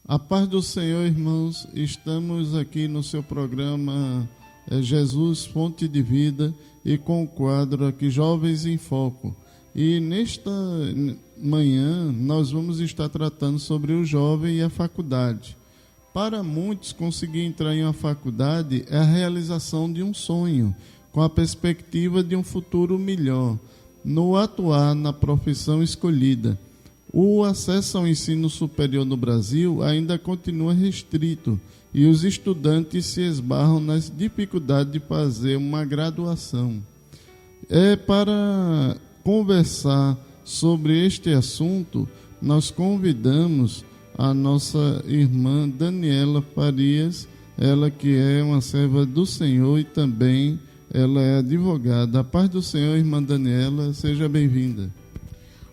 A paz do Senhor, irmãos. Estamos aqui no seu programa Jesus, Fonte de Vida, e com o quadro aqui Jovens em Foco. E nesta manhã nós vamos estar tratando sobre o jovem e a faculdade. Para muitos, conseguir entrar em uma faculdade é a realização de um sonho, com a perspectiva de um futuro melhor, no atuar na profissão escolhida. O acesso ao ensino superior no Brasil ainda continua restrito e os estudantes se esbarram nas dificuldades de fazer uma graduação. Para conversar sobre este assunto, nós convidamos a nossa irmã Daniela Farias, ela que é uma serva do Senhor e também ela é advogada. A paz do Senhor, irmã Daniela, seja bem-vinda.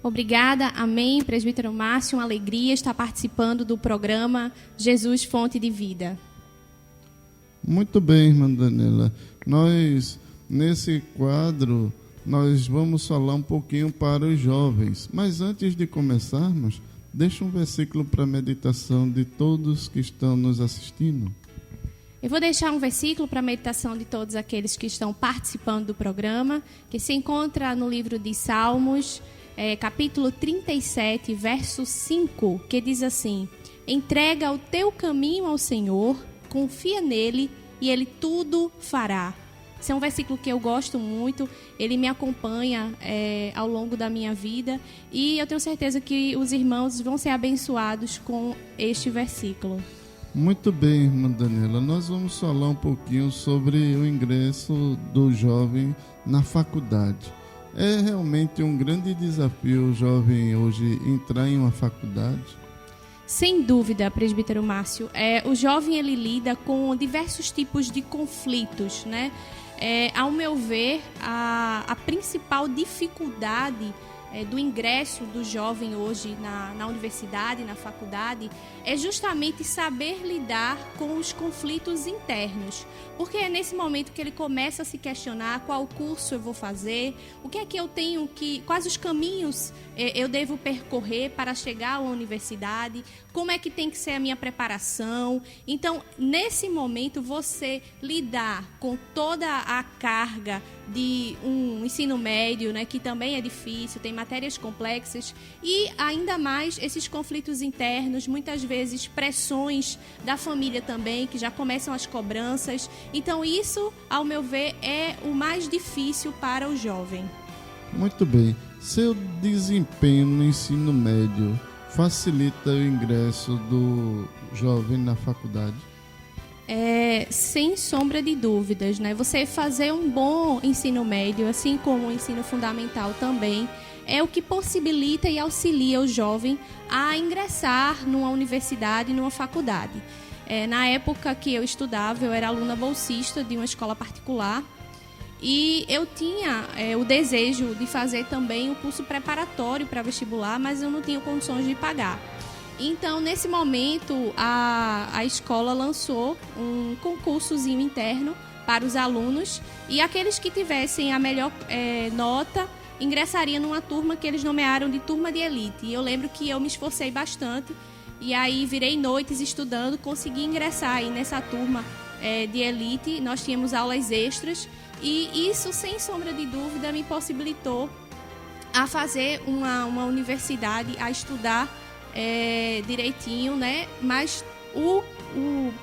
Obrigada, amém, presbítero Márcio, uma alegria estar participando do programa Jesus Fonte de Vida. Muito bem, irmã Daniela. Nós, nesse quadro, nós vamos falar um pouquinho para os jovens. Mas antes de começarmos, deixa um versículo para a meditação de todos que estão nos assistindo. Eu vou deixar um versículo para a meditação de todos aqueles que estão participando do programa, que se encontra no livro de Salmos, capítulo 37, verso 5, que diz assim: entrega o teu caminho ao Senhor, confia nele e ele tudo fará. Esse é um versículo que eu gosto muito, ele me acompanha ao longo da minha vida e eu tenho certeza que os irmãos vão ser abençoados com este versículo. Muito bem, irmã Daniela. Nós vamos falar um pouquinho sobre o ingresso do jovem na faculdade. É realmente um grande desafio o jovem hoje entrar em uma faculdade? Sem dúvida, presbítero Márcio. O jovem ele lida com diversos tipos de conflitos, né? Ao meu ver, a principal dificuldade do ingresso do jovem hoje na universidade, na faculdade, é justamente saber lidar com os conflitos internos. Porque é nesse momento que ele começa a se questionar qual curso eu vou fazer, o que é que eu tenho quais os caminhos eu devo percorrer para chegar à universidade, como é que tem que ser a minha preparação. Então, nesse momento, você lidar com toda a carga de um ensino médio, né, que também é difícil, tem matérias complexas, e ainda mais esses conflitos internos, muitas vezes pressões da família também, que já começam as cobranças. Então isso, ao meu ver, é o mais difícil para o jovem. Muito bem. Seu desempenho no ensino médio facilita o ingresso do jovem na faculdade? Sem sombra de dúvidas, né? Você fazer um bom ensino médio, assim como o ensino fundamental também, é o que possibilita e auxilia o jovem a ingressar numa universidade, numa faculdade. Na época que eu estudava, eu era aluna bolsista de uma escola particular e eu tinha o desejo de fazer também um curso preparatório para vestibular, mas eu não tinha condições de pagar. Então, nesse momento, a escola lançou um concursozinho interno para os alunos e aqueles que tivessem a melhor nota ingressariam numa turma que eles nomearam de turma de elite. E eu lembro que eu me esforcei bastante e aí virei noites estudando, consegui ingressar aí nessa turma de elite. Nós tínhamos aulas extras e isso, sem sombra de dúvida, me possibilitou a fazer uma universidade, a estudar direitinho, né? Mas o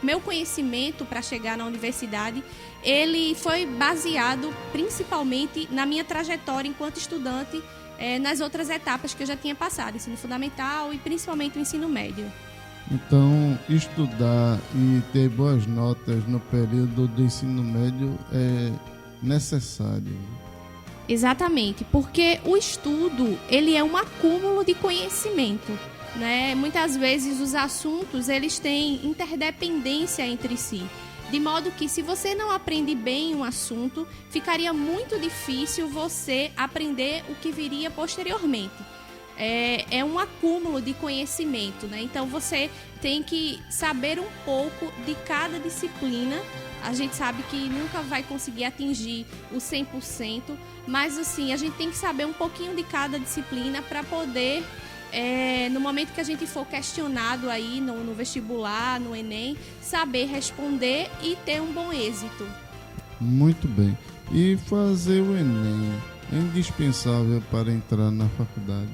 meu conhecimento para chegar na universidade, ele foi baseado principalmente na minha trajetória enquanto estudante, nas outras etapas que eu já tinha passado, ensino fundamental e principalmente o ensino médio. Então, estudar e ter boas notas no período do ensino médio é necessário. Exatamente, porque o estudo, ele é um acúmulo de conhecimento, né? Muitas vezes os assuntos eles têm interdependência entre si, de modo que se você não aprende bem um assunto, ficaria muito difícil você aprender o que viria posteriormente. É um acúmulo de conhecimento, né? Então você tem que saber um pouco de cada disciplina. A gente sabe que nunca vai conseguir atingir o 100%, mas assim, a gente tem que saber um pouquinho de cada disciplina para poder no momento que a gente for questionado aí no vestibular, no Enem, saber responder e ter um bom êxito. Muito bem. E fazer o Enem é indispensável para entrar na faculdade?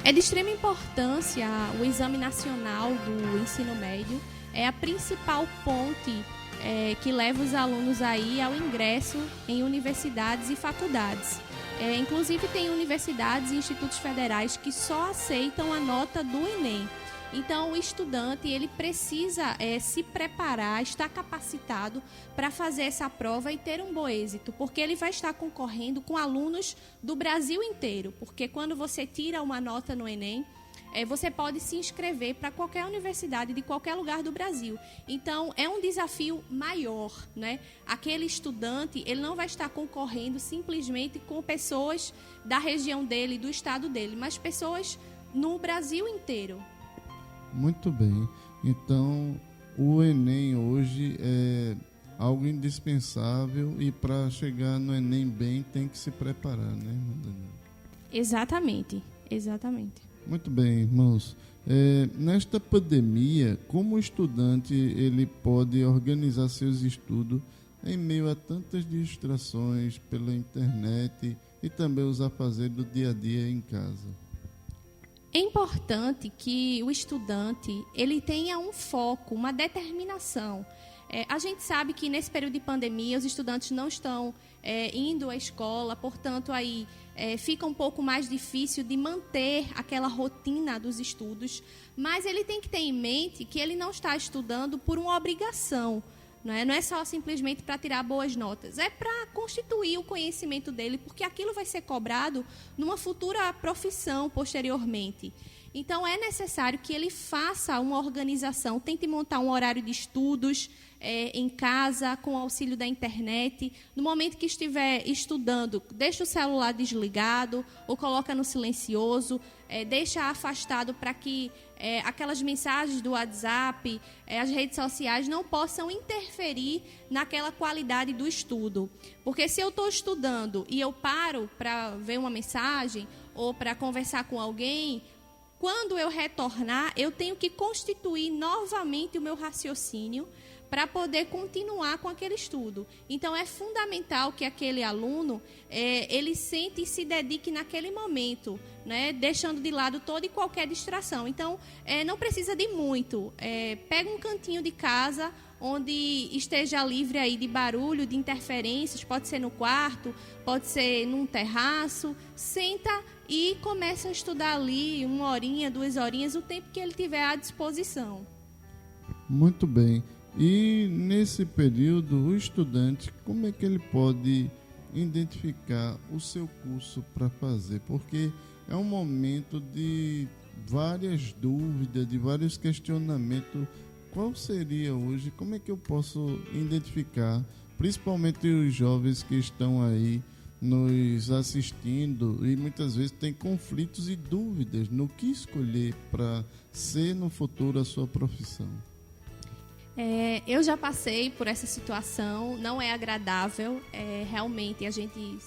É de extrema importância o Exame Nacional do Ensino Médio. É a principal ponte que leva os alunos aí ao ingresso em universidades e faculdades. Inclusive tem universidades e institutos federais que só aceitam a nota do Enem. Então o estudante ele precisa se preparar, estar capacitado para fazer essa prova e ter um bom êxito, porque ele vai estar concorrendo com alunos do Brasil inteiro, porque quando você tira uma nota no Enem, você pode se inscrever para qualquer universidade de qualquer lugar do Brasil. Então, é um desafio maior, né? Aquele estudante, ele não vai estar concorrendo simplesmente com pessoas da região dele, do estado dele, mas pessoas no Brasil inteiro. Muito bem. Então, o Enem hoje é algo indispensável e para chegar no Enem bem tem que se preparar, né, Madalena? Exatamente. Muito bem, irmãos. Nesta pandemia, como o estudante ele pode organizar seus estudos em meio a tantas distrações pela internet e também os afazeres do dia a dia em casa? É importante que o estudante ele tenha um foco, uma determinação. A gente sabe que nesse período de pandemia os estudantes não estão indo à escola, portanto aí fica um pouco mais difícil de manter aquela rotina dos estudos, mas ele tem que ter em mente que ele não está estudando por uma obrigação. Não é só simplesmente para tirar boas notas, é para constituir o conhecimento dele, porque aquilo vai ser cobrado numa futura profissão posteriormente. Então, é necessário que ele faça uma organização, tente montar um horário de estudos em casa, com o auxílio da internet. No momento que estiver estudando, deixa o celular desligado ou coloca no silencioso, deixa afastado para que aquelas mensagens do WhatsApp, as redes sociais não possam interferir naquela qualidade do estudo. Porque se eu estou estudando e eu paro para ver uma mensagem ou para conversar com alguém, quando eu retornar, eu tenho que constituir novamente o meu raciocínio para poder continuar com aquele estudo. Então, é fundamental que aquele aluno, ele sente e se dedique naquele momento, né, deixando de lado toda e qualquer distração. Então, não precisa de muito. Pega um cantinho de casa onde esteja livre aí de barulho, de interferências, pode ser no quarto, pode ser num terraço, senta e começa a estudar ali 1 horinha, 2 horinhas, o tempo que ele tiver à disposição. Muito bem. E nesse período, o estudante, como é que ele pode identificar o seu curso para fazer? Porque é um momento de várias dúvidas, de vários questionamentos. Qual seria hoje, como é que eu posso identificar, principalmente os jovens que estão aí nos assistindo e muitas vezes têm conflitos e dúvidas no que escolher para ser no futuro a sua profissão? Eu já passei por essa situação, não é agradável, realmente a gente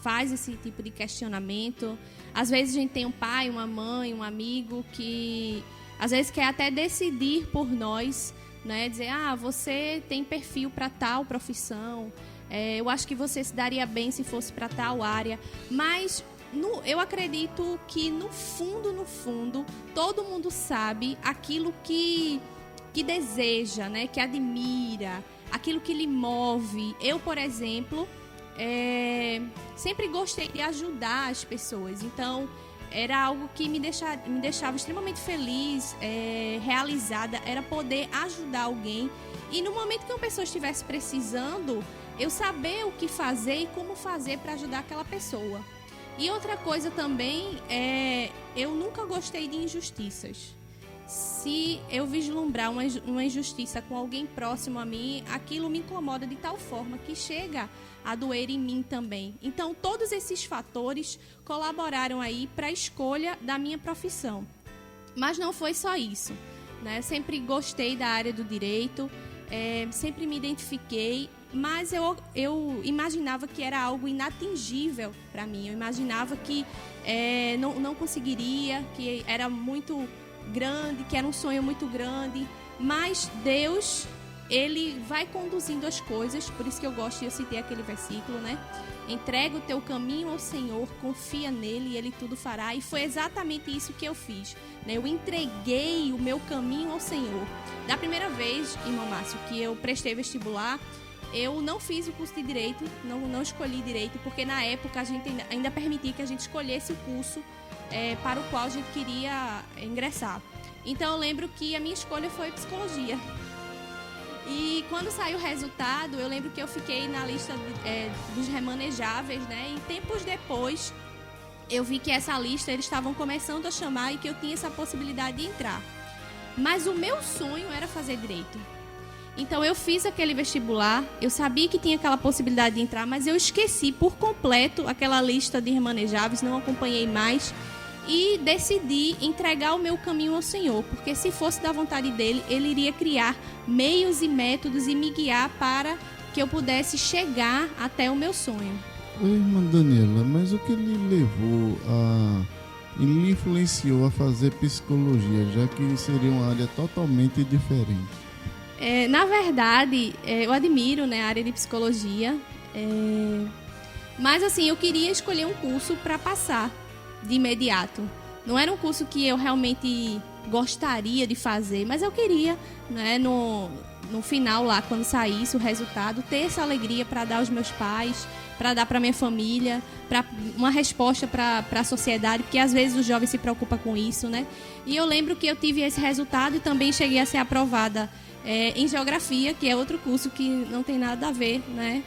faz esse tipo de questionamento. Às vezes a gente tem um pai, uma mãe, um amigo que às vezes quer até decidir por nós, né? Dizer, você tem perfil para tal profissão, eu acho que você se daria bem se fosse para tal área, mas eu acredito que no fundo, todo mundo sabe aquilo que deseja, né, que admira, aquilo que lhe move. Eu, por exemplo, sempre gostei de ajudar as pessoas, então era algo que me deixava extremamente feliz, realizada, era poder ajudar alguém e no momento que uma pessoa estivesse precisando, eu saber o que fazer e como fazer para ajudar aquela pessoa. E outra coisa também, eu nunca gostei de injustiças. Se eu vislumbrar uma injustiça com alguém próximo a mim, aquilo me incomoda de tal forma que chega a doer em mim também. Então, todos esses fatores colaboraram aí para a escolha da minha profissão. Mas não foi só isso, né? Eu sempre gostei da área do direito, sempre me identifiquei, mas eu imaginava que era algo inatingível para mim. Eu imaginava que não conseguiria, que era muito grande, que era um sonho muito grande. Mas Deus, Ele vai conduzindo as coisas, por isso que eu citei aquele versículo, né? Entrega o teu caminho ao Senhor, confia nele e Ele tudo fará. E foi exatamente isso que eu fiz, né? Eu entreguei o meu caminho ao Senhor. Da primeira vez, irmão Márcio, que eu prestei vestibular, eu não fiz o curso de Direito, não escolhi Direito, porque na época a gente ainda permitia que a gente escolhesse o curso para o qual a gente queria ingressar. Então eu lembro que a minha escolha foi Psicologia. E quando saiu o resultado, eu lembro que eu fiquei na lista dos remanejáveis, né? E tempos depois, eu vi que essa lista eles estavam começando a chamar e que eu tinha essa possibilidade de entrar. Mas o meu sonho era fazer Direito. Então eu fiz aquele vestibular, eu sabia que tinha aquela possibilidade de entrar, mas eu esqueci por completo aquela lista de remanejáveis, não acompanhei mais. E decidi entregar o meu caminho ao Senhor, porque se fosse da vontade dele, ele iria criar meios e métodos e me guiar para que eu pudesse chegar até o meu sonho. Oi, irmã Daniela, mas o que lhe lhe influenciou a fazer psicologia, já que seria uma área totalmente diferente? Na verdade, eu admiro, né, a área de psicologia, mas assim, eu queria escolher um curso para passar de imediato. Não era um curso que eu realmente gostaria de fazer, mas eu queria, né, no final lá, quando saísse o resultado, ter essa alegria para dar aos meus pais, para dar para minha família, para uma resposta para a sociedade, porque às vezes os jovens se preocupam com isso, né? E eu lembro que eu tive esse resultado e também cheguei a ser aprovada em Geografia, que é outro curso que não tem nada a ver, né,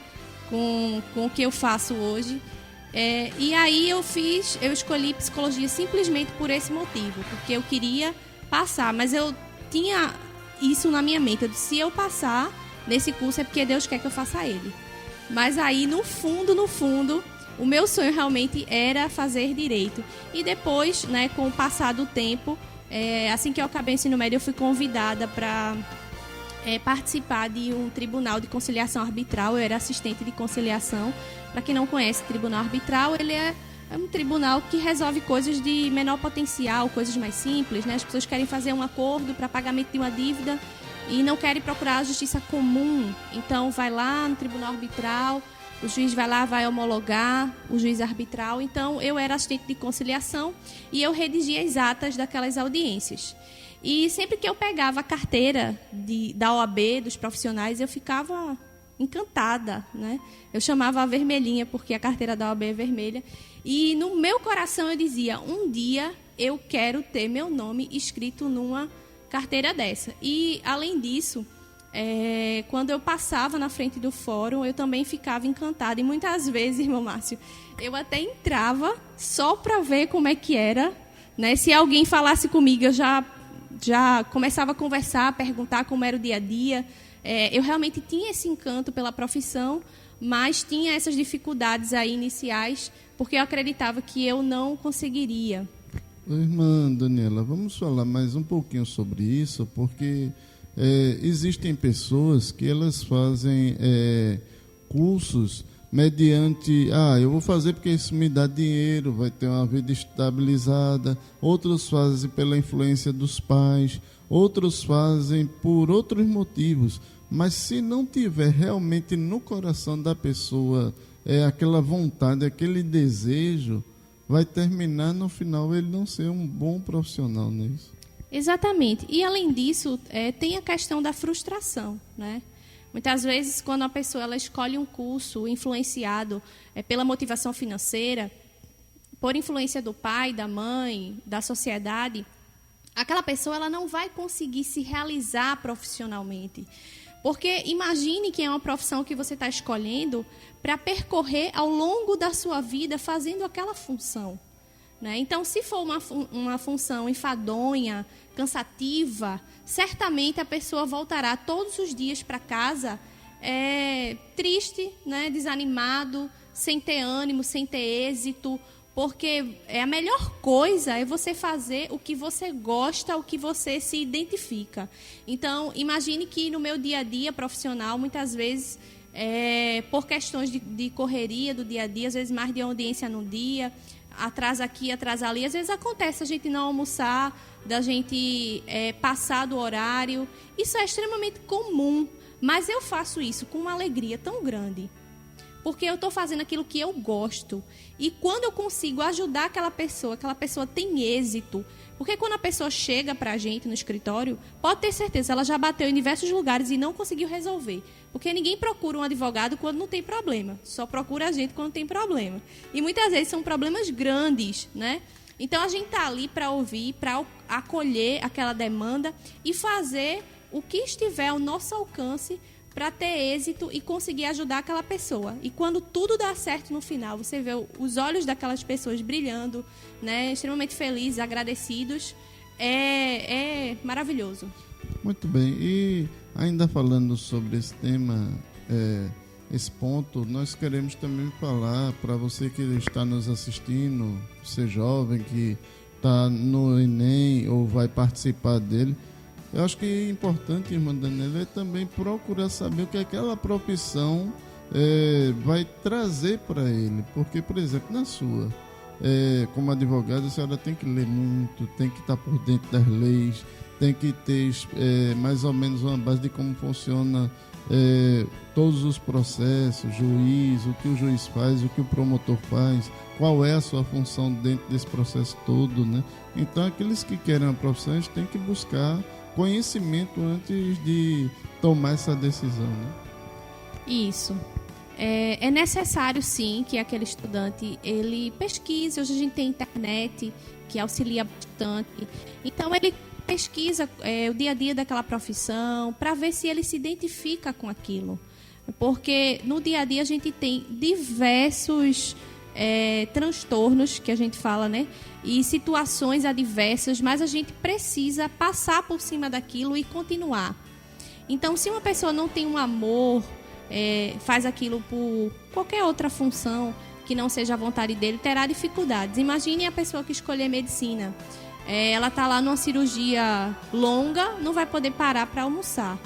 com o que eu faço hoje. E aí eu escolhi Psicologia simplesmente por esse motivo, porque eu queria passar, mas eu tinha isso na minha mente. Eu disse, se eu passar nesse curso é porque Deus quer que eu faça ele. Mas aí, no fundo, o meu sonho realmente era fazer Direito. E depois, né, com o passar do tempo, assim que eu acabei o ensino médio, eu fui convidada para participar de um tribunal de conciliação arbitral. Eu era assistente de conciliação. Para quem não conhece, tribunal arbitral, ele é um tribunal que resolve coisas de menor potencial, coisas mais simples, né? As pessoas querem fazer um acordo para pagamento de uma dívida e não querem procurar a justiça comum. Então, vai lá no tribunal arbitral, o juiz vai lá, vai homologar o juiz arbitral. Então, eu era assistente de conciliação e eu redigia as atas daquelas audiências. E sempre que eu pegava a carteira da OAB, dos profissionais, eu ficava encantada, né? Eu chamava a vermelhinha, porque a carteira da OAB é vermelha. E no meu coração eu dizia, um dia eu quero ter meu nome escrito numa carteira dessa. E, além disso, quando eu passava na frente do fórum, eu também ficava encantada. E muitas vezes, irmão Márcio, eu até entrava só para ver como é que era, né? Se alguém falasse comigo, eu já começava a conversar, perguntar como era o dia a dia. Eu realmente tinha esse encanto pela profissão, mas tinha essas dificuldades aí iniciais, porque eu acreditava que eu não conseguiria. Irmã Daniela, vamos falar mais um pouquinho sobre isso, porque existem pessoas que elas fazem cursos mediante, eu vou fazer porque isso me dá dinheiro, vai ter uma vida estabilizada. Outros fazem pela influência dos pais, outros fazem por outros motivos. Mas se não tiver realmente no coração da pessoa aquela vontade, aquele desejo, vai terminar no final ele não ser um bom profissional, não é isso? Exatamente. E além disso, tem a questão da frustração, né? Muitas vezes, quando a pessoa ela escolhe um curso influenciado pela motivação financeira, por influência do pai, da mãe, da sociedade, aquela pessoa ela não vai conseguir se realizar profissionalmente. Porque imagine que é uma profissão que você está escolhendo para percorrer ao longo da sua vida fazendo aquela função, né? Então, se for uma função enfadonha, cansativa, certamente a pessoa voltará todos os dias para casa triste, né, desanimado, sem ter ânimo, sem ter êxito, Porque a melhor coisa é você fazer o que você gosta, o que você se identifica. Então, imagine que no meu dia a dia profissional, muitas vezes, por questões de correria do dia a dia, às vezes mais de audiência no dia, atrasa aqui, atrasa ali. Às vezes acontece a gente não almoçar, da gente passar do horário. Isso é extremamente comum, mas eu faço isso com uma alegria tão grande. Porque eu estou fazendo aquilo que eu gosto. E quando eu consigo ajudar aquela pessoa tem êxito. Porque quando a pessoa chega para a gente no escritório, pode ter certeza, ela já bateu em diversos lugares e não conseguiu resolver. Porque ninguém procura um advogado quando não tem problema. Só procura a gente quando tem problema. E muitas vezes são problemas grandes, né? Então a gente está ali para ouvir, para acolher aquela demanda e fazer o que estiver ao nosso alcance para ter êxito e conseguir ajudar aquela pessoa. E quando tudo dá certo no final, você vê os olhos daquelas pessoas brilhando, né, extremamente felizes, agradecidos, é maravilhoso. Muito bem, e ainda falando sobre esse tema, esse ponto, nós queremos também falar para você que está nos assistindo, você jovem que está no Enem ou vai participar dele. Eu acho que é importante, irmã Daniela, é também procurar saber o que aquela profissão vai trazer para ele. Porque, por exemplo, na sua, como advogada, a senhora tem que ler muito, tem que estar por dentro das leis, tem que ter mais ou menos uma base de como funciona todos os processos, juiz, o que o juiz faz, o que o promotor faz, qual é a sua função dentro desse processo todo, né? Então, aqueles que querem a profissão, eles têm que buscar conhecimento antes de tomar essa decisão, né? Isso. É necessário, sim, que aquele estudante ele pesquise. Hoje a gente tem internet que auxilia bastante. Então, ele pesquisa o dia a dia daquela profissão para ver se ele se identifica com aquilo. Porque no dia a dia a gente tem diversos transtornos que a gente fala, né? E situações adversas, mas a gente precisa passar por cima daquilo e continuar. Então, se uma pessoa não tem um amor, faz aquilo por qualquer outra função que não seja a vontade dele, terá dificuldades. Imagine a pessoa que escolher medicina. Ela está lá numa cirurgia longa, não vai poder parar para almoçar,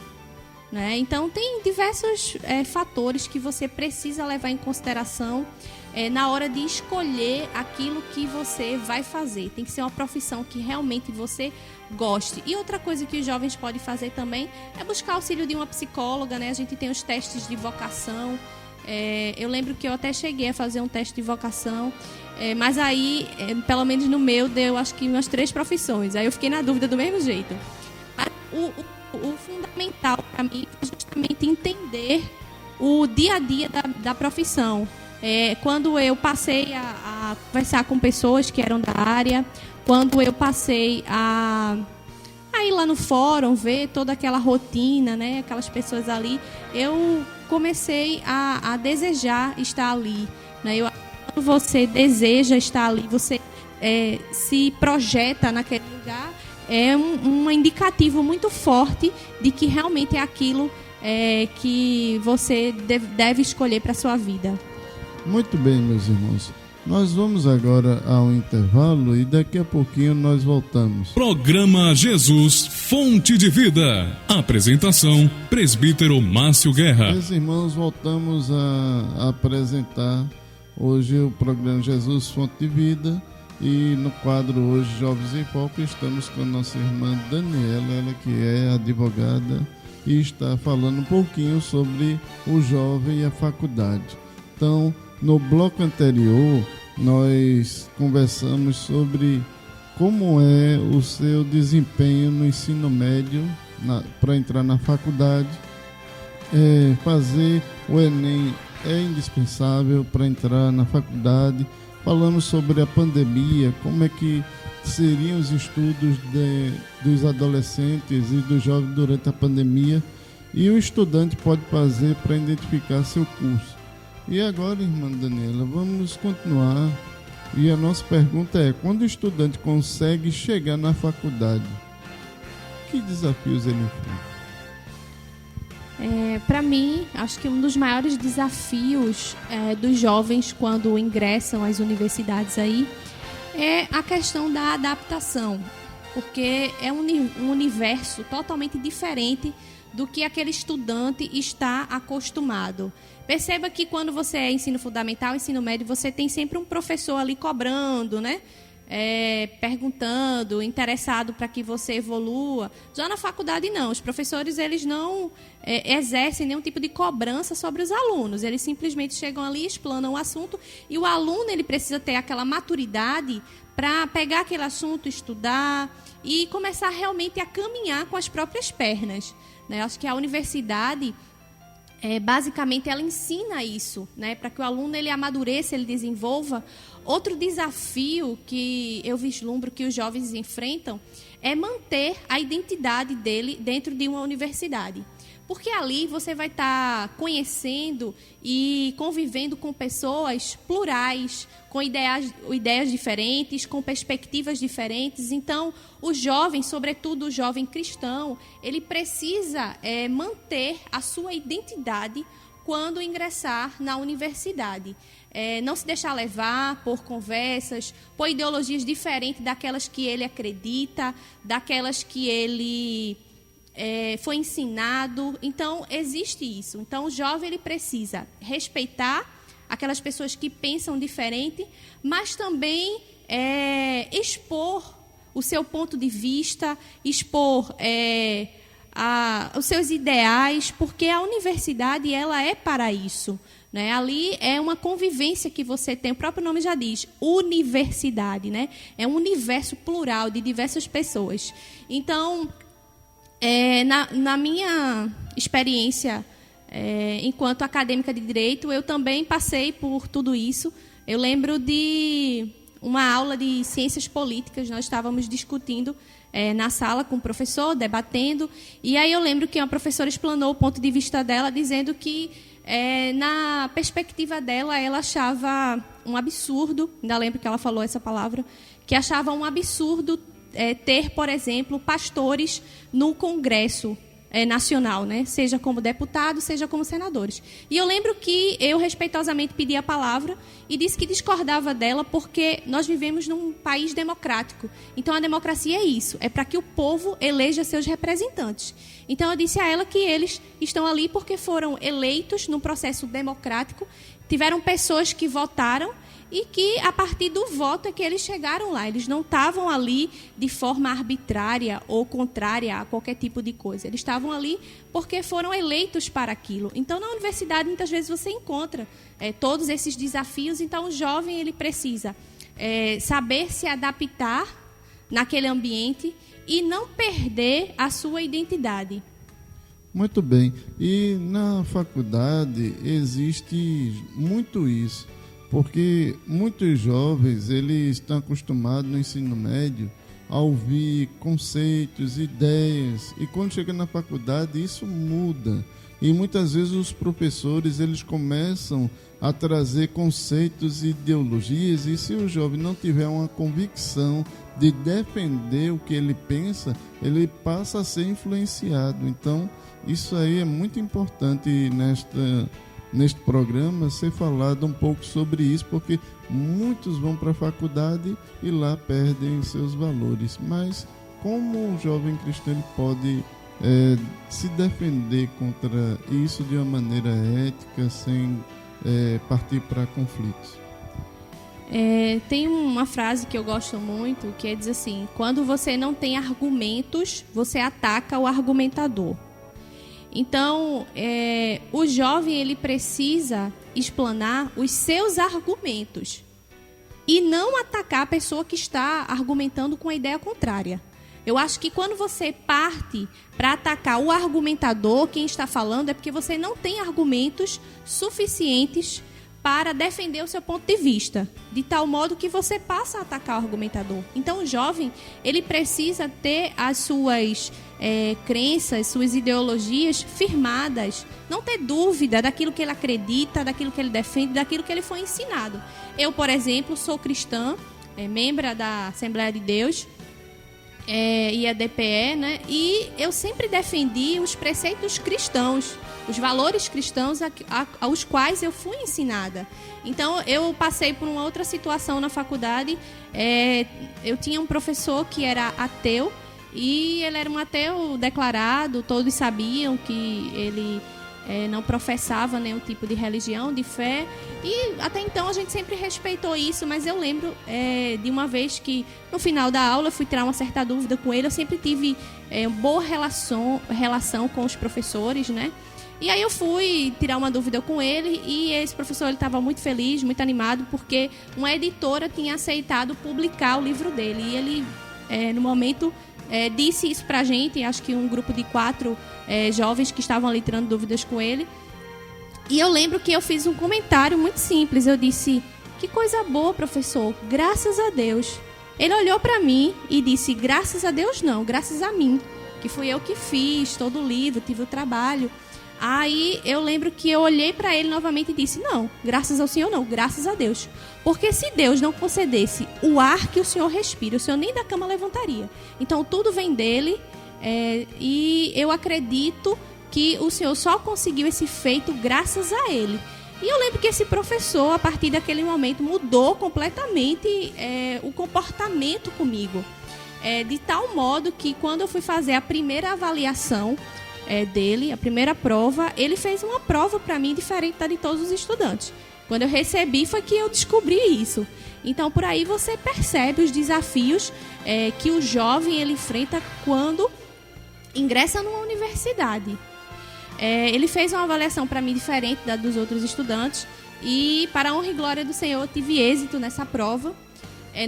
né? Então, tem diversos fatores que você precisa levar em consideração na hora de escolher aquilo que você vai fazer. Tem que ser uma profissão que realmente você goste. E outra coisa que os jovens podem fazer também é buscar auxílio de uma psicóloga, né? A gente tem os testes de vocação. Eu lembro que eu até cheguei a fazer um teste de vocação, mas aí, pelo menos no meu, deu acho que umas 3 profissões. Aí eu fiquei na dúvida do mesmo jeito. Mas o fundamental para mim é justamente entender o dia a dia da profissão. Quando eu passei a conversar com pessoas que eram da área, quando eu passei a ir lá no fórum, ver toda aquela rotina, né, aquelas pessoas ali, eu comecei a desejar estar ali, né? Quando você deseja estar ali, você se projeta naquele lugar, é um indicativo muito forte de que realmente é aquilo que você deve escolher para a sua vida. Muito bem, meus irmãos. Nós vamos agora ao intervalo e daqui a pouquinho nós voltamos. Programa Jesus, Fonte de Vida. Apresentação, Presbítero Márcio Guerra. Meus irmãos, voltamos a apresentar hoje o programa Jesus, Fonte de Vida. E no quadro hoje, Jovens em Foco, estamos com a nossa irmã Daniela, ela que é advogada e está falando um pouquinho sobre o jovem e a faculdade. Então, no bloco anterior, nós conversamos sobre como é o seu desempenho no ensino médio para entrar na faculdade. Fazer o Enem é indispensável para entrar na faculdade. Falamos sobre a pandemia, como é que seriam os estudos dos adolescentes e dos jovens durante a pandemia e o estudante pode fazer para identificar seu curso. E agora, irmã Daniela, vamos continuar. E a nossa pergunta é: quando o estudante consegue chegar na faculdade, que desafios ele enfrenta? Para mim, acho que um dos maiores desafios dos jovens quando ingressam às universidades aí é a questão da adaptação, porque é um universo totalmente diferente do que aquele estudante está acostumado. Perceba que quando você é ensino fundamental, ensino médio, você tem sempre um professor ali cobrando, né? Perguntando, interessado para que você evolua. Já na faculdade não, os professores eles não exercem nenhum tipo de cobrança sobre os alunos, eles simplesmente chegam ali, explanam o assunto e o aluno ele precisa ter aquela maturidade para pegar aquele assunto, estudar e começar realmente a caminhar com as próprias pernas, né? Acho que a universidade basicamente ela ensina isso, né? Para que o aluno ele amadureça, ele desenvolva. Outro desafio que eu vislumbro que os jovens enfrentam é manter a identidade dele dentro de uma universidade. Porque ali você vai estar conhecendo e convivendo com pessoas plurais, com ideias diferentes, com perspectivas diferentes. Então, o jovem, sobretudo o jovem cristão, ele precisa manter a sua identidade quando ingressar na universidade. Não se deixar levar por conversas, por ideologias diferentes daquelas que ele acredita, daquelas que ele foi ensinado. Então, existe isso. Então, o jovem ele precisa respeitar aquelas pessoas que pensam diferente, mas também expor o seu ponto de vista, expor os seus ideais, porque a universidade ela é para isso, né? Ali é uma convivência que você tem, o próprio nome já diz, universidade, né? É um universo plural de diversas pessoas. Então, na minha experiência enquanto acadêmica de Direito, eu também passei por tudo isso. Eu lembro de uma aula de Ciências Políticas, nós estávamos discutindo na sala com o professor, debatendo, e aí eu lembro que uma professora explanou o ponto de vista dela, dizendo que, na perspectiva dela, ela achava um absurdo, ainda lembro que ela falou essa palavra, que achava um absurdo ter, por exemplo, pastores no Congresso nacional, né? Seja como deputados, seja como senadores. E eu lembro que eu respeitosamente pedi a palavra e disse que discordava dela porque nós vivemos num país democrático. Então a democracia é isso, é para que o povo eleja seus representantes. Então eu disse a ela que eles estão ali porque foram eleitos num processo democrático, tiveram pessoas que votaram e que, a partir do voto, é que eles chegaram lá. Eles não estavam ali de forma arbitrária ou contrária a qualquer tipo de coisa. Eles estavam ali porque foram eleitos para aquilo. Então, na universidade, muitas vezes você encontra todos esses desafios. Então, o jovem ele precisa saber se adaptar naquele ambiente e não perder a sua identidade. Muito bem. E na faculdade existe muito isso. Porque muitos jovens eles estão acostumados no ensino médio a ouvir conceitos, ideias, e quando chega na faculdade isso muda. E muitas vezes os professores eles começam a trazer conceitos e ideologias, e se o jovem não tiver uma convicção de defender o que ele pensa, ele passa a ser influenciado. Então isso aí é muito importante neste programa ser falado um pouco sobre isso, porque muitos vão para a faculdade e lá perdem seus valores. Mas como um jovem cristão ele pode se defender contra isso de uma maneira ética, sem partir para conflitos? Tem uma frase que eu gosto muito, que diz assim: quando você não tem argumentos, você ataca o argumentador. Então, o jovem ele precisa explanar os seus argumentos e não atacar a pessoa que está argumentando com a ideia contrária. Eu acho que quando você parte para atacar o argumentador, quem está falando, é porque você não tem argumentos suficientes para defender o seu ponto de vista, de tal modo que você passa a atacar o argumentador. Então, o jovem ele precisa ter as suas crenças, suas ideologias firmadas, não ter dúvida daquilo que ele acredita, daquilo que ele defende, daquilo que ele foi ensinado. Eu, por exemplo, sou cristã, membro da Assembleia de Deus, e a DPE, né? E eu sempre defendi os preceitos cristãos, os valores cristãos aos quais eu fui ensinada. Então, eu passei por uma outra situação na faculdade. Eu tinha um professor que era ateu, e ele era um ateu declarado, todos sabiam que ele não professava nenhum tipo de religião, de fé, e até então a gente sempre respeitou isso, mas eu lembro de uma vez que no final da aula eu fui tirar uma certa dúvida com ele. Eu sempre tive boa relação com os professores, né? E aí eu fui tirar uma dúvida com ele, e esse professor estava muito feliz, muito animado, porque uma editora tinha aceitado publicar o livro dele, e ele, no momento, disse isso pra gente, acho que um grupo de 4 jovens que estavam ali tirando dúvidas com ele. E eu lembro que eu fiz um comentário muito simples. Eu disse: que coisa boa, professor, graças a Deus. Ele olhou pra mim e disse: graças a Deus não, graças a mim, que fui eu que fiz todo o livro, tive o trabalho. Aí eu lembro que eu olhei pra ele novamente e disse: não, graças ao Senhor não, graças a Deus. Porque se Deus não concedesse o ar que o Senhor respira, o Senhor nem da cama levantaria. Então tudo vem dele, e eu acredito que o Senhor só conseguiu esse feito graças a ele. E eu lembro que esse professor, a partir daquele momento, mudou completamente o comportamento comigo. De tal modo que quando eu fui fazer a primeira avaliação dele, a primeira prova, ele fez uma prova para mim diferente da de todos os estudantes. Quando eu recebi foi que eu descobri isso. Então, por aí você percebe os desafios que o jovem ele enfrenta quando ingressa numa universidade. Ele fez uma avaliação para mim diferente da dos outros estudantes, e para a honra e glória do Senhor eu tive êxito nessa prova.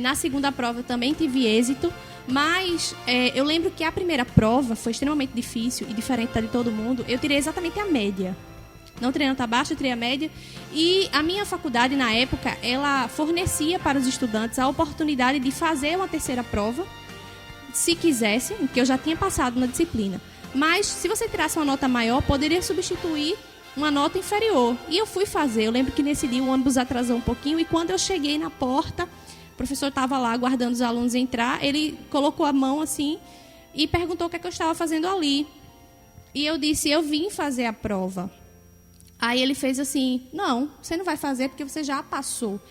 Na segunda prova eu também tive êxito. Mas eu lembro que a primeira prova foi extremamente difícil e diferente da de todo mundo. Eu tirei exatamente a média. Não tirei nota baixa, eu tirei a média. E a minha faculdade, na época, ela fornecia para os estudantes a oportunidade de fazer uma terceira prova, se quisessem, que eu já tinha passado na disciplina. Mas, se você tirasse uma nota maior, poderia substituir uma nota inferior. E eu fui fazer. Eu lembro que nesse dia o ônibus atrasou um pouquinho, e quando eu cheguei na porta, o professor estava lá aguardando os alunos entrar. Ele colocou a mão assim e perguntou o que é que eu estava fazendo ali. E eu disse: eu vim fazer a prova. Aí ele fez assim: não, você não vai fazer porque você já passou.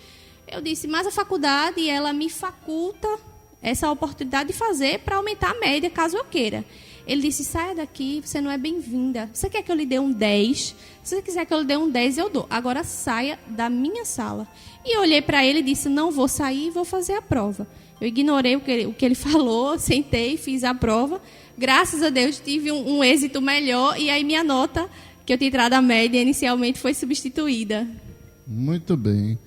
Eu disse: mas a faculdade, ela me faculta essa oportunidade de fazer para aumentar a média, caso eu queira. Ele disse: saia daqui, você não é bem-vinda. Você quer que eu lhe dê um 10? Se você quiser que eu lhe dê um 10, eu dou. Agora saia da minha sala. E eu olhei para ele e disse: não vou sair, vou fazer a prova. Eu ignorei o que ele falou, sentei, fiz a prova. Graças a Deus tive um êxito melhor, e aí minha nota, que eu tinha tirado a média inicialmente, foi substituída. Muito bem.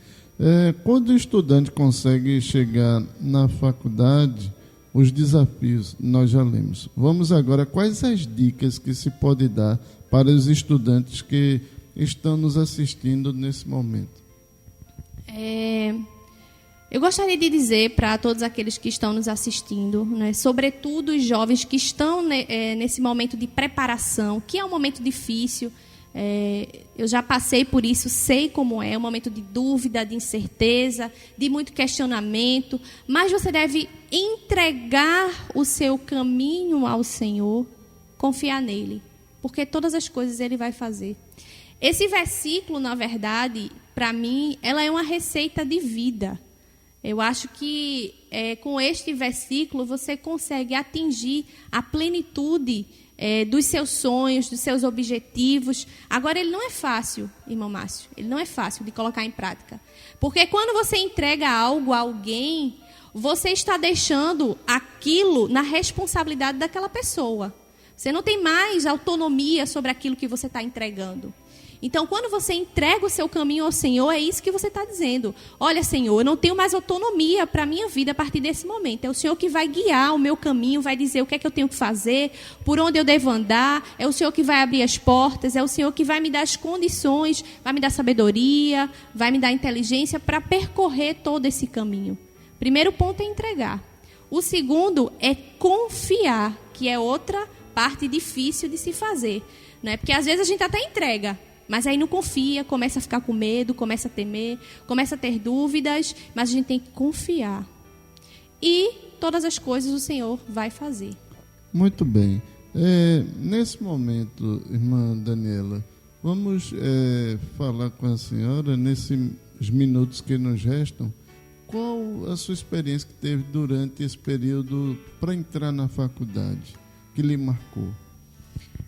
Quando o estudante consegue chegar na faculdade, os desafios nós já lemos. Vamos agora, quais as dicas que se pode dar para os estudantes que estão nos assistindo nesse momento? Eu gostaria de dizer para todos aqueles que estão nos assistindo, né, sobretudo os jovens que estão nesse momento de preparação, que é um momento difícil. Eu já passei por isso, sei como é um momento de dúvida, de incerteza, de muito questionamento, mas você deve entregar o seu caminho ao Senhor, confiar nele, porque todas as coisas ele vai fazer. Esse versículo, na verdade, para mim, ela é uma receita de vida. Eu acho que com este versículo você consegue atingir a plenitude dos seus sonhos, dos seus objetivos. Agora, ele não é fácil, irmão Márcio, ele não é fácil de colocar em prática. Porque quando você entrega algo a alguém, você está deixando aquilo na responsabilidade daquela pessoa. Você não tem mais autonomia sobre aquilo que você está entregando. Então, quando você entrega o seu caminho ao Senhor, é isso que você está dizendo. Olha, Senhor, eu não tenho mais autonomia para a minha vida a partir desse momento. É o Senhor que vai guiar o meu caminho, vai dizer o que é que eu tenho que fazer, por onde eu devo andar. É o Senhor que vai abrir as portas, é o Senhor que vai me dar as condições, vai me dar sabedoria, vai me dar inteligência para percorrer todo esse caminho. Primeiro ponto é entregar. O segundo é confiar, que é outra parte difícil de se fazer, né? Porque às vezes a gente até entrega, mas aí não confia, começa a ficar com medo, começa a temer, começa a ter dúvidas, mas a gente tem que confiar. E todas as coisas o Senhor vai fazer. Muito bem. Nesse momento, irmã Daniela, vamos falar com a senhora, nesses minutos que nos restam, qual a sua experiência que teve durante esse período para entrar na faculdade, que lhe marcou?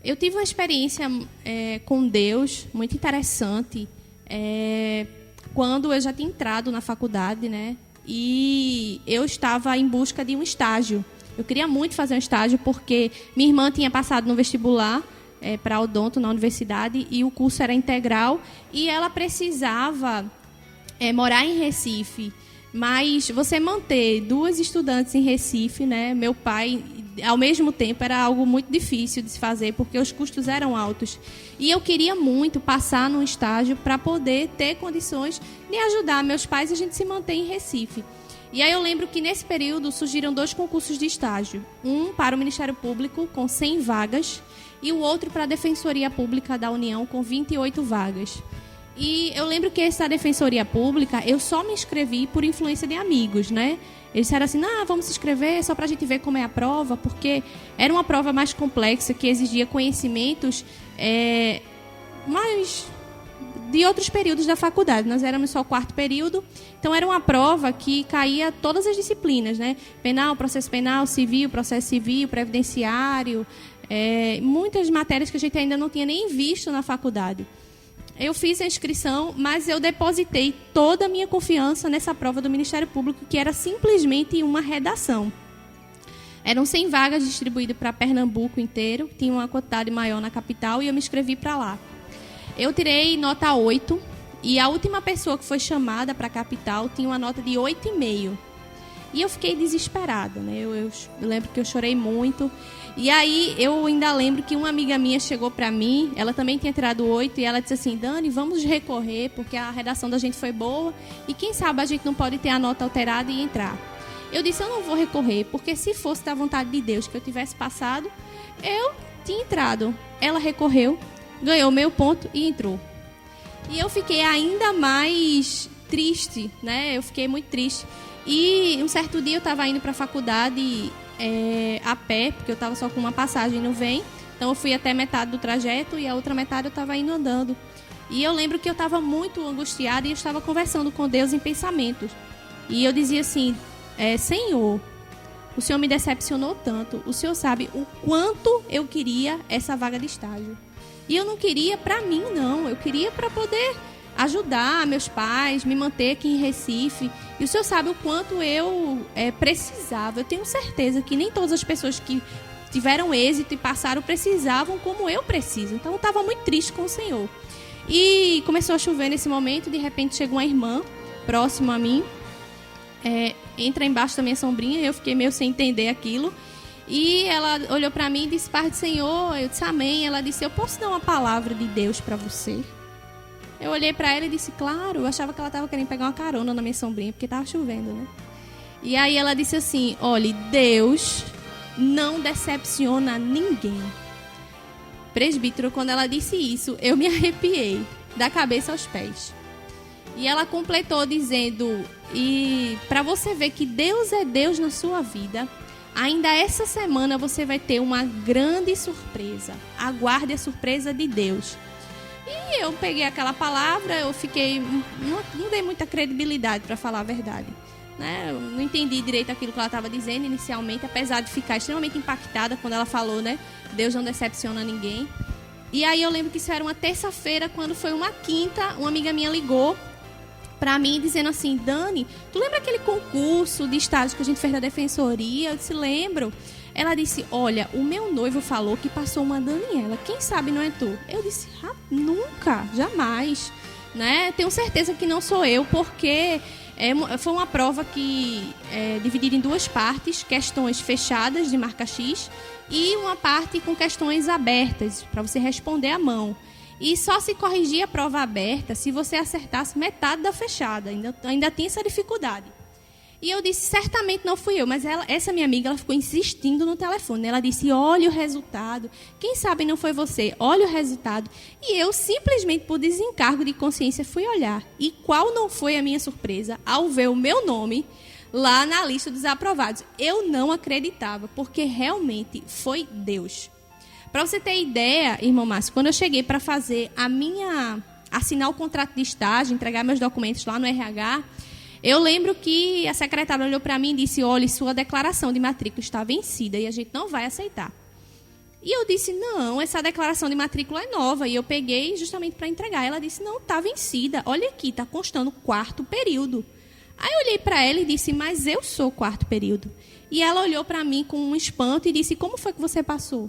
Eu tive uma experiência com Deus muito interessante quando eu já tinha entrado na faculdade, né? E eu estava em busca de um estágio. Eu queria muito fazer um estágio porque minha irmã tinha passado no vestibular para odonto na universidade e o curso era integral e ela precisava morar em Recife. Mas você manter 2 estudantes em Recife, né? Meu pai, ao mesmo tempo, era algo muito difícil de se fazer, porque os custos eram altos. E eu queria muito passar num estágio para poder ter condições de ajudar meus pais e a gente se manter em Recife. E aí eu lembro que nesse período surgiram 2 concursos de estágio. Um para o Ministério Público, com 100 vagas, e o outro para a Defensoria Pública da União, com 28 vagas. E eu lembro que essa Defensoria Pública, eu só me inscrevi por influência de amigos, né? Eles disseram assim, vamos se inscrever só para a gente ver como é a prova, porque era uma prova mais complexa, que exigia conhecimentos mais de outros períodos da faculdade. Nós éramos só o 4º período, então era uma prova que caía todas as disciplinas, né? Penal, processo penal, civil, processo civil, previdenciário, muitas matérias que a gente ainda não tinha nem visto na faculdade. Eu fiz a inscrição, mas eu depositei toda a minha confiança nessa prova do Ministério Público, que era simplesmente uma redação. Eram 100 vagas distribuídas para Pernambuco inteiro, tinha uma quantidade maior na capital e eu me inscrevi para lá. Eu tirei nota 8 e a última pessoa que foi chamada para a capital tinha uma nota de 8,5. E eu fiquei desesperada, né? Eu lembro que eu chorei muito. E aí eu ainda lembro que uma amiga minha chegou para mim, ela também tinha tirado 8, e ela disse assim, Dani, vamos recorrer, porque a redação da gente foi boa, e quem sabe a gente não pode ter a nota alterada e entrar. Eu disse, eu não vou recorrer, porque se fosse da vontade de Deus que eu tivesse passado, eu tinha entrado. Ela recorreu, ganhou meio ponto e entrou. E eu fiquei ainda mais triste, né? Eu fiquei muito triste. E um certo dia eu estava indo para a faculdade a pé, porque eu estava só com uma passagem no VEM. Então eu fui até metade do trajeto e a outra metade eu estava indo andando. E eu lembro que eu estava muito angustiada e eu estava conversando com Deus em pensamentos. E eu dizia assim, Senhor, o Senhor me decepcionou tanto. O Senhor sabe o quanto eu queria essa vaga de estágio. E eu não queria para mim, não. Eu queria para poder ajudar meus pais, me manter aqui em Recife. E o Senhor sabe o quanto eu precisava. Eu tenho certeza que nem todas as pessoas que tiveram êxito e passaram precisavam como eu preciso. Então eu estava muito triste com o Senhor. E começou a chover nesse momento. De repente chegou uma irmã próxima a mim. Entra embaixo da minha sombrinha. Eu fiquei meio sem entender aquilo. E ela olhou para mim e disse, Pai do Senhor. Eu disse, amém. Ela disse, eu posso dar uma palavra de Deus para você? Eu olhei para ela e disse, claro. Eu achava que ela estava querendo pegar uma carona na minha sombrinha, porque estava chovendo, né? E aí ela disse assim, olha, Deus não decepciona ninguém. Presbítero, quando ela disse isso, eu me arrepiei, da cabeça aos pés. E ela completou dizendo, e para você ver que Deus é Deus na sua vida, ainda essa semana você vai ter uma grande surpresa. Aguarde a surpresa de Deus. E eu peguei aquela palavra, eu fiquei... Não dei muita credibilidade, para falar a verdade. Né? Eu não entendi direito aquilo que ela estava dizendo inicialmente, apesar de ficar extremamente impactada quando ela falou, né? Deus não decepciona ninguém. E aí eu lembro que isso era uma terça-feira, quando foi uma quinta, uma amiga minha ligou para mim dizendo assim, Dani, tu lembra aquele concurso de estágio que a gente fez na Defensoria? Eu disse, lembro. Ela disse, olha, o meu noivo falou que passou uma Daniela, quem sabe não é tu? Eu disse, nunca, jamais, né? Tenho certeza que não sou eu, porque foi uma prova que dividida em 2 partes, questões fechadas de marca X e uma parte com questões abertas, para você responder à mão. E só se corrigia a prova aberta se você acertasse metade da fechada, ainda tinha essa dificuldade. E eu disse, certamente não fui eu, mas essa minha amiga, ela ficou insistindo no telefone. Ela disse, olha o resultado. Quem sabe não foi você, olha o resultado. E eu simplesmente, por desencargo de consciência, fui olhar. E qual não foi a minha surpresa ao ver o meu nome lá na lista dos aprovados. Eu não acreditava, porque realmente foi Deus. Para você ter ideia, irmão Márcio, quando eu cheguei para assinar o contrato de estágio, entregar meus documentos lá no RH, eu lembro que a secretária olhou para mim e disse: olha, sua declaração de matrícula está vencida e a gente não vai aceitar. E eu disse: não, essa declaração de matrícula é nova. E eu peguei justamente para entregar. Ela disse: não, está vencida. Olha aqui, está constando 4º período. Aí eu olhei para ela e disse: mas eu sou 4º período. E ela olhou para mim com um espanto e disse: como foi que você passou?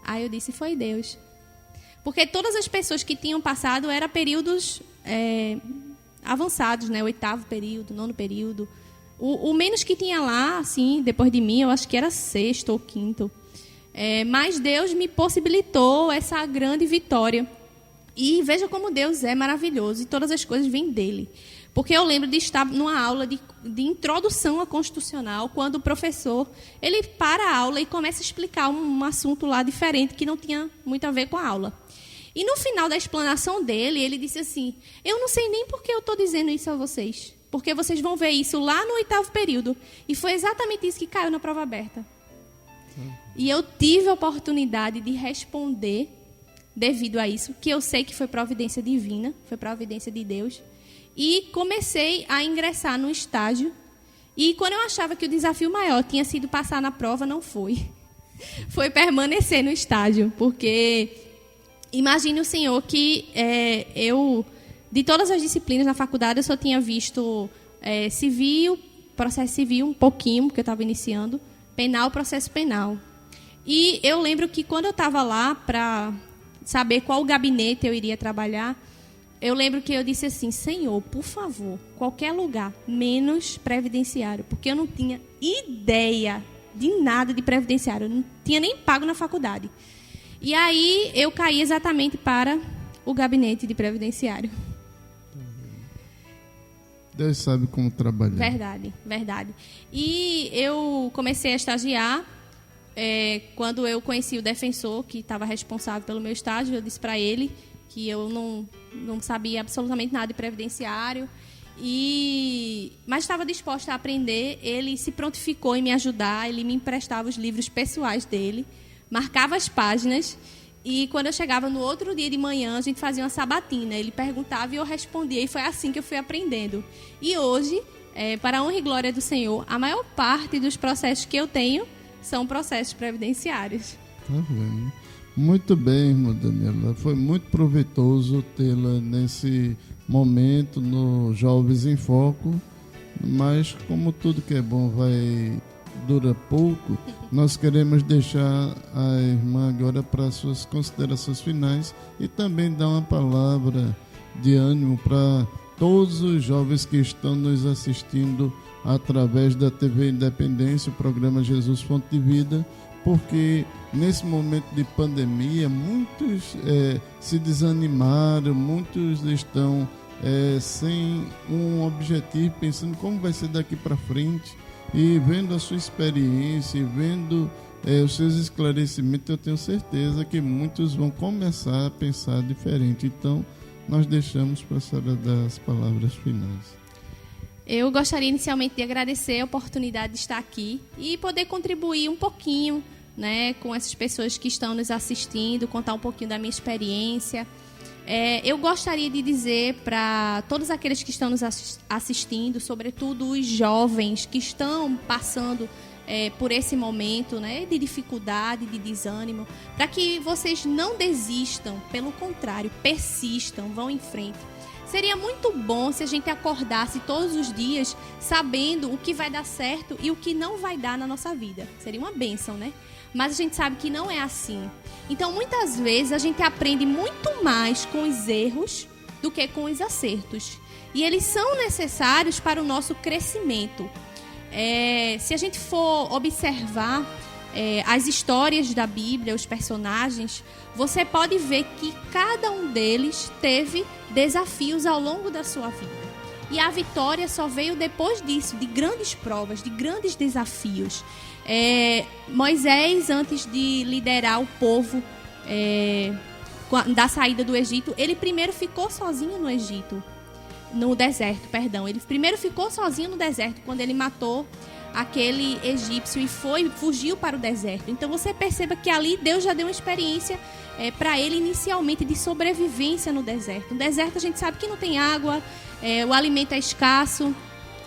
Aí eu disse: foi Deus. Porque todas as pessoas que tinham passado eram períodos avançados, né? 8º período, 9º período. O menos que tinha lá, assim, depois de mim, eu acho que era 6º ou 5º. Mas Deus me possibilitou essa grande vitória. E veja como Deus é maravilhoso e todas as coisas vêm dele. Porque eu lembro de estar numa aula de introdução à constitucional, quando o professor ele para a aula e começa a explicar um assunto lá diferente que não tinha muito a ver com a aula. E no final da explanação dele, ele disse assim: eu não sei nem por que eu estou dizendo isso a vocês, porque vocês vão ver isso lá no 8º período. E foi exatamente isso que caiu na prova aberta. E eu tive a oportunidade de responder devido a isso, que eu sei que foi providência divina, foi providência de Deus. E comecei a ingressar no estágio. E quando eu achava que o desafio maior tinha sido passar na prova, não foi. Foi permanecer no estágio. Porque imagine o senhor que eu, de todas as disciplinas na faculdade, eu só tinha visto civil, processo civil, um pouquinho, porque eu estava iniciando, penal, processo penal. E eu lembro que quando eu estava lá para saber qual gabinete eu iria trabalhar, eu lembro que eu disse assim: Senhor, por favor, qualquer lugar, menos previdenciário, porque eu não tinha ideia de nada de previdenciário, eu não tinha nem pago na faculdade. E aí eu caí exatamente para o gabinete de previdenciário. Deus sabe como trabalhar. Verdade, verdade. E eu comecei a estagiar. Quando eu conheci o defensor que estava responsável pelo meu estágio, eu disse para ele que eu não sabia absolutamente nada de previdenciário, mas estava disposta a aprender. Ele se prontificou em me ajudar, ele me emprestava os livros pessoais dele, marcava as páginas, e quando eu chegava no outro dia de manhã, a gente fazia uma sabatina. Ele perguntava e eu respondia, e foi assim que eu fui aprendendo. E hoje, para a honra e glória do Senhor, a maior parte dos processos que eu tenho são processos previdenciários. Tá vendo? Muito bem, irmã Daniela. Foi muito proveitoso tê-la nesse momento no Jovens em Foco, mas como tudo que é bom dura pouco, nós queremos deixar a irmã agora para suas considerações finais e também dar uma palavra de ânimo para todos os jovens que estão nos assistindo através da TV Independência, o programa Jesus Fonte de Vida, porque nesse momento de pandemia muitos se desanimaram, muitos estão sem um objetivo, pensando como vai ser daqui para frente, e vendo a sua experiência, vendo os seus esclarecimentos, eu tenho certeza que muitos vão começar a pensar diferente. Então, nós deixamos para a senhora dar as palavras finais. Eu gostaria inicialmente de agradecer a oportunidade de estar aqui e poder contribuir um pouquinho, né, com essas pessoas que estão nos assistindo, contar um pouquinho da minha experiência. Eu gostaria de dizer para todos aqueles que estão nos assistindo, sobretudo os jovens que estão passando por esse momento, né, de dificuldade, de desânimo, para que vocês não desistam, pelo contrário, persistam, vão em frente. Seria muito bom se a gente acordasse todos os dias sabendo o que vai dar certo e o que não vai dar na nossa vida. Seria uma bênção, né? Mas a gente sabe que não é assim. Então, muitas vezes, a gente aprende muito mais com os erros do que com os acertos. E eles são necessários para o nosso crescimento. Se a gente for observar as histórias da Bíblia, os personagens, você pode ver que cada um deles teve desafios ao longo da sua vida. E a vitória só veio depois disso, de grandes provas, de grandes desafios. Moisés, antes de liderar o povo da saída do Egito, ele primeiro ficou sozinho no Egito. no deserto, perdão. Ele primeiro ficou sozinho no deserto, quando ele matou aquele egípcio e fugiu para o deserto. Então você perceba que ali Deus já deu uma experiência para ele inicialmente de sobrevivência no deserto. No deserto a gente sabe que não tem água, o alimento é escasso.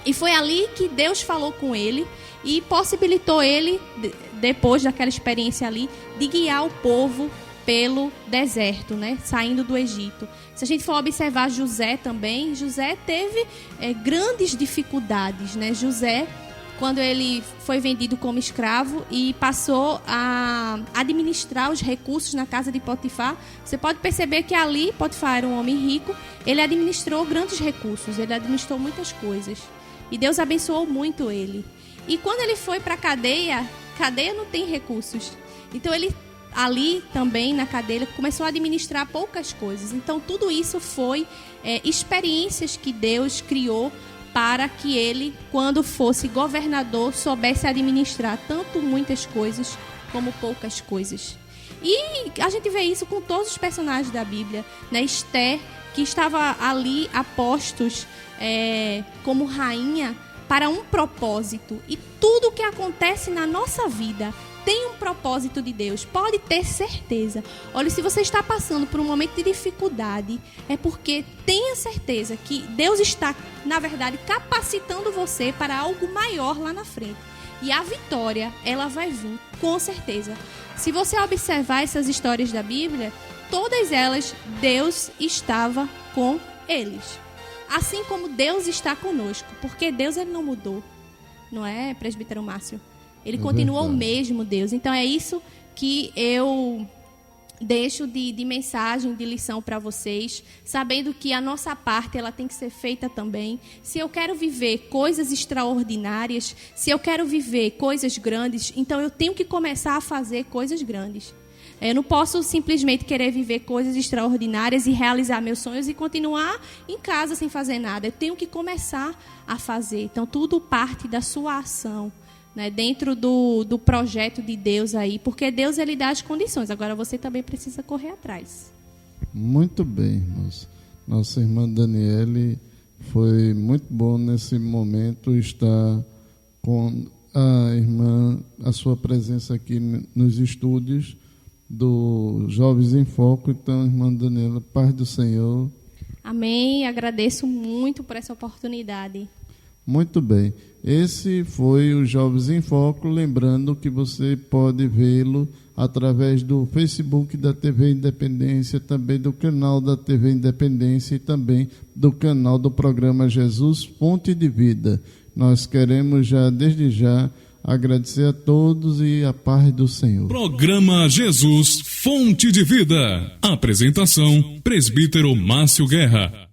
E foi ali que Deus falou com ele e possibilitou ele, depois daquela experiência ali, de guiar o povo pelo deserto, né? Saindo do Egito. Se a gente for observar José também, José teve grandes dificuldades, né? José, quando ele foi vendido como escravo e passou a administrar os recursos na casa de Potifar, você pode perceber que ali, Potifar era um homem rico, ele administrou grandes recursos, ele administrou muitas coisas. E Deus abençoou muito ele. E quando ele foi para a cadeia não tem recursos. Então ele, ali também na cadeia, começou a administrar poucas coisas. Então tudo isso foi experiências que Deus criou para que ele, quando fosse governador, soubesse administrar tanto muitas coisas como poucas coisas. E a gente vê isso com todos os personagens da Bíblia, né? Esther, que estava ali a postos como rainha para um propósito. E tudo que acontece na nossa vida tem um propósito de Deus, pode ter certeza. Olha, se você está passando por um momento de dificuldade, é porque tenha certeza que Deus está, na verdade, capacitando você para algo maior lá na frente. E a vitória, ela vai vir, com certeza. Se você observar essas histórias da Bíblia, todas elas, Deus estava com eles. Assim como Deus está conosco, porque Deus, ele não mudou, não é, presbítero Márcio? Ele continua o mesmo Deus. Então é isso que eu deixo de mensagem, de lição para vocês, sabendo que a nossa parte ela tem que ser feita também. Se eu quero viver coisas extraordinárias, se eu quero viver coisas grandes, então eu tenho que começar a fazer coisas grandes. Eu não posso simplesmente querer viver coisas extraordinárias e realizar meus sonhos e continuar em casa sem fazer nada. Eu tenho que começar a fazer. Então, tudo parte da sua ação, né? Dentro do projeto de Deus aí. Porque Deus, ele dá as condições. Agora, você também precisa correr atrás. Muito bem, irmãos. Nossa irmã Daniele, foi muito bom nesse momento estar com a irmã, a sua presença aqui nos estúdios do Jovens em Foco. Então, irmã Daniela, paz do Senhor. Amém, agradeço muito por essa oportunidade. Muito bem, esse foi o Jovens em Foco, lembrando que você pode vê-lo através do Facebook da TV Independência, também do canal da TV Independência e também do canal do programa Jesus Fonte de Vida. Nós queremos desde já agradecer a todos e a paz do Senhor. Programa Jesus Fonte de Vida. Apresentação: presbítero Márcio Guerra.